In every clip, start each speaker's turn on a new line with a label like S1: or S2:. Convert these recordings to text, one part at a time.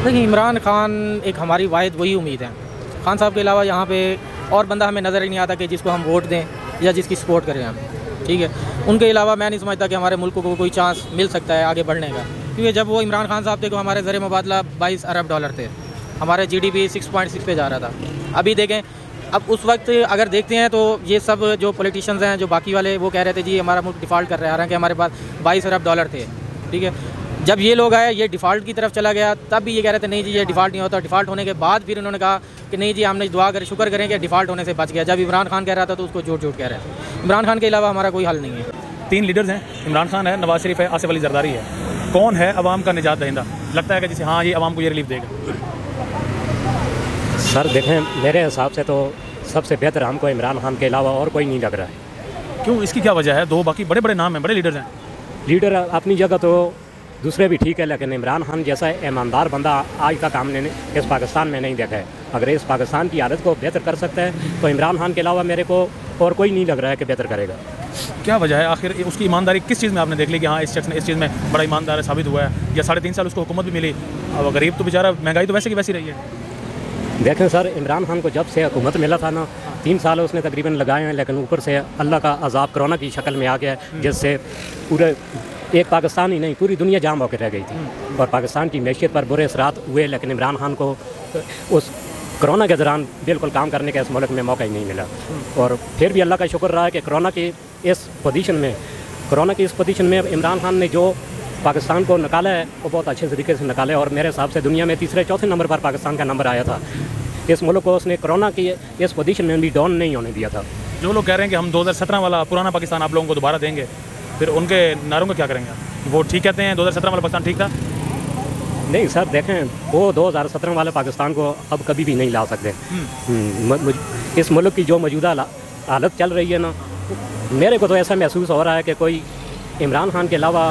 S1: देखिए, इमरान खान एक हमारी वाहिद वही उम्मीद है। खान साहब के अलावा यहाँ पे और बंदा हमें नज़र ही नहीं आता कि जिसको हम वोट दें या जिसकी सपोर्ट करें हम, ठीक है। उनके अलावा मैं नहीं समझता कि हमारे मुल्क को कोई चांस मिल सकता है आगे बढ़ने का, क्योंकि जब वो इमरान खान साहब थे तो हमारे ज़र मुबादला 22 अरब डॉलर थे, हमारे GDP 6.6 पे जा रहा था। अभी देखें, अब उस वक्त अगर देखते हैं तो ये सब जो पॉलिटिशियंस हैं, जो बाकी वाले, वो कह रहे थे जी हमारा मुल्क डिफ़ॉल्ट कर रहा है, हालांकि हमारे पास 22 अरब डॉलर थे, ठीक है। जब ये लोग आए, ये डिफ़ॉल्ट की तरफ चला गया, तब भी ये कह रहे थे नहीं जी ये डिफ़ॉल्ट नहीं होता। डिफ़ॉल्ट होने के बाद फिर उन्होंने कहा कि नहीं जी हमने दुआ करें, शुक्र करें कि डिफ़ॉल्ट होने से बच गया। जब इमरान खान कह रहा था तो उसको झूठ झूठ कह रहे थे। इमरान खान के अलावा हमारा कोई हल नहीं है।
S2: 3 लीडर्स हैं, इमरान खान है, नवाज शरीफ है, आसिफ अली जरदारी है। कौन है अवाम का निजात दहिंदा? लगता है कि जैसे हाँ ये अवाम को ये रिलीफ देगा।
S3: सर देखें, मेरे हिसाब से तो सबसे बेहतर हमको इमरान खान के अलावा और कोई नहीं लग रहा है।
S2: क्यों, इसकी क्या वजह है? 2 बाकी बड़े बड़े नाम हैं, बड़े लीडर्स हैं।
S3: लीडर अपनी जगह तो दूसरे भी ठीक है, लेकिन इमरान खान जैसा ईमानदार बंदा आज तक हमने इस पाकिस्तान में नहीं देखा है। अगर इस पाकिस्तान की हालत को बेहतर कर सकता है तो इमरान खान के अलावा मेरे को और कोई नहीं लग रहा है कि बेहतर करेगा।
S2: क्या वजह है आखिर? उसकी ईमानदारी किस चीज़ में आपने देख ली कि हाँ इस शख्स ने इस चीज़ में बड़ा ईमानदार साबित हुआ है, या 3.5 साल उसको हुकूमत भी मिली? अब गरीब तो बेचारा, महंगाई तो वैसे की वैसी रही है।
S3: देखें सर, इमरान खान को जब से हुकूमत मिला था ना, 3 साल उसने तकरीबन लगाए हैं, लेकिन ऊपर से अल्लाह का अजाब कोरोना की शक्ल में आ गया, जिससे पूरे एक पाकिस्तान ही नहीं पूरी दुनिया जाम होकर रह गई थी और पाकिस्तान की मैशियत पर बुरे असरात हुए। लेकिन इमरान खान को उस कोरोना के दौरान बिल्कुल काम करने का इस मुल्क में मौका ही नहीं मिला। और फिर भी अल्लाह का शुक्र रहा है कि कोरोना की इस पोजीशन में इमरान खान ने जो पाकिस्तान को निकाला है वो बहुत अच्छे तरीके से निकाला है। और मेरे हिसाब से दुनिया में 3-4 नंबर पर पाकिस्तान का नंबर आया था। इस मुल्क को उसने कोरोना की इस पोजीशन में भी डाउन नहीं होने दिया था।
S2: जो लोग कह रहे हैं कि हम 2017 वाला पुराना पाकिस्तान आप लोगों को दोबारा देंगे, फिर उनके नारों का क्या करेंगे? वो ठीक कहते हैं 2017 वाला पाकिस्तान ठीक था?
S3: नहीं सर, देखें, वो 2017 वाले पाकिस्तान को अब कभी भी नहीं ला सकते। इस मुल्क की जो मौजूदा हालत चल रही है ना, मेरे को तो ऐसा महसूस हो रहा है कि कोई इमरान खान के अलावा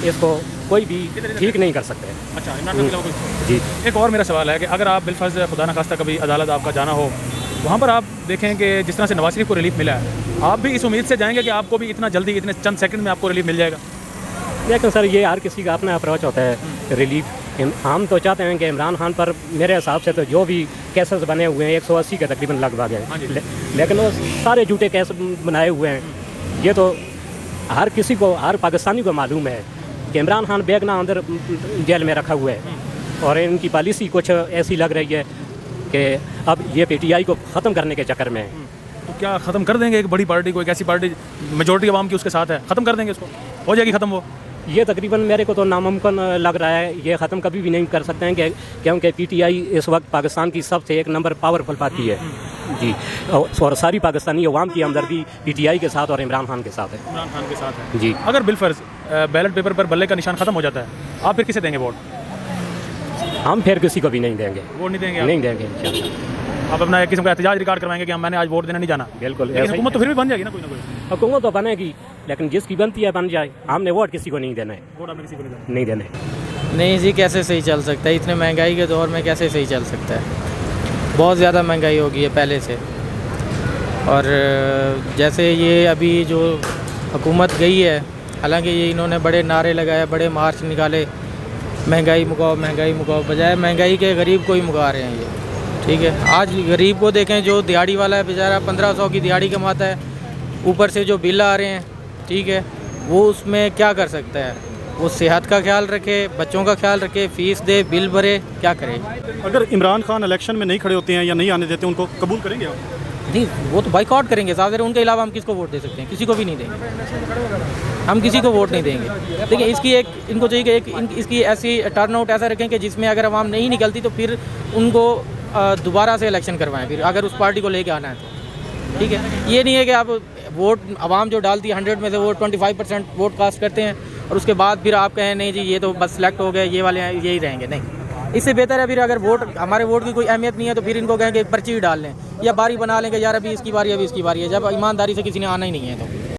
S3: इसको कोई भी ठीक नहीं कर सकते।
S2: अच्छा, इमरान खान के अलावा कोई?
S3: जी।
S2: एक और मेरा सवाल है कि अगर आप बिलफर्ज खुदा न खास्ता कभी अदालत आपका जाना हो, वहाँ पर आप देखें कि जिस तरह से नवाज शरीफ को रिलीफ मिला है, आप भी इस उम्मीद से जाएंगे कि आपको भी इतना जल्दी, इतने चंद सेकंड में आपको रिलीफ मिल जाएगा?
S3: लेकिन सर ये हर किसी का अपना अप्रोच होता है रिलीफ। हम तो चाहते हैं कि इमरान खान पर मेरे हिसाब से तो जो भी केसेस बने हुए हैं 180 के तकरीबन लगभग है, लेकिन वो सारे झूठे केस बनाए हुए हैं। ये तो हर किसी को, हर पाकिस्तानी को मालूम है कि इमरान खान बेगना अंदर जेल में रखा हुआ है। और इनकी पॉलिसी कुछ ऐसी लग रही है कि अब ये PTI को ख़त्म करने के चक्कर में।
S2: तो क्या ख़त्म कर देंगे एक बड़ी पार्टी को, एक ऐसी पार्टी मेजॉरिटी आवाम की उसके साथ है, ख़त्म कर देंगे उसको? हो जाएगी ख़त्म वो?
S3: ये तकरीबन मेरे को तो नामुमकिन लग रहा है। ये ख़त्म कभी भी नहीं कर सकते हैं क्योंकि PTI इस वक्त पाकिस्तान की सबसे 1 नंबर पावरफुल पार्टी है जी। और सारी पाकिस्तानी अवाम की हमदर्दी PTI के साथ और इमरान खान के साथ है।
S2: इमरान खान के साथ है
S3: जी।
S2: अगर बिलफर्ज बैलेट पेपर पर बल्ले का निशान ख़त्म हो जाता है, आप फिर किसे देंगे वोट?
S3: हम फिर किसी को भी नहीं देंगे।
S2: वोट नहीं देंगे?
S3: नहीं देंगे इंशाल्लाह।
S2: आप अपना एक किस्म का एहतजाज रिकॉर्ड करवाएंगे कि हम मैंने आज वोट देने नहीं जाना?
S3: बिल्कुल।
S2: हुकूमत तो फिर भी बन जाएगी ना कोई ना कोई?
S3: हुकूमत तो बनेगी, लेकिन जिसकी बनती है बन जाए। हमने वोट किसी को नहीं देना है।
S2: वोट आपने किसी को
S3: नहीं देना है।
S1: नहीं जी, कैसे सही चल सकता है? इतने महंगाई के दौर में कैसे सही चल सकता है? बहुत ज़्यादा महंगाई हो गई है पहले से। और जैसे ये अभी जो हुकूमत गई है, हालांकि ये इन्होंने बड़े नारे लगाए, बड़े मार्च निकाले, महंगाई मुकाओ, महंगाई मुकाओ, बजाय महंगाई के गरीब को ही मुका रहे हैं ये, ठीक है। आज गरीब को देखें, जो दिहाड़ी वाला है बेचारा 1500 की दिहाड़ी कमाता है, ऊपर से जो बिल आ रहे हैं, ठीक है, वो उसमें क्या कर सकता है? वो सेहत का ख्याल रखे, बच्चों का ख्याल रखे, फ़ीस दे, बिल भरे, क्या करे?
S4: अगर इमरान खान इलेक्शन में नहीं खड़े होते हैं या नहीं आने देते, उनको कबूल करेंगे आप?
S1: नहीं, वो तो बाइकआउट करेंगे साहब। उनके अलावा हम किसको वोट दे सकते हैं? किसी को भी नहीं देंगे, हम किसी को वोट नहीं देंगे। देखिए, इसकी एक इनको चाहिए कि इसकी ऐसी टर्न आउट ऐसा रखें कि जिसमें अगर आवाम नहीं निकलती तो फिर उनको दोबारा से इलेक्शन करवाएं, फिर अगर उस पार्टी को लेके आना है तो, ठीक है। ये नहीं है कि आप वोट आवाम जो डालती है 100 में से वो 25% वोट कास्ट करते हैं और उसके बाद फिर आप कहें नहीं जी ये तो बस सेलेक्ट हो गए, ये वाले यही रहेंगे। नहीं, इससे बेहतर है फिर अगर हमारे वोट की कोई अहमियत नहीं है तो फिर इनको कहें कि पर्ची डाल लें या बारी बना लें कि यार अभी इसकी बारी, अभी इसकी बारी है, जब ईमानदारी से किसी ने आना ही नहीं है तो।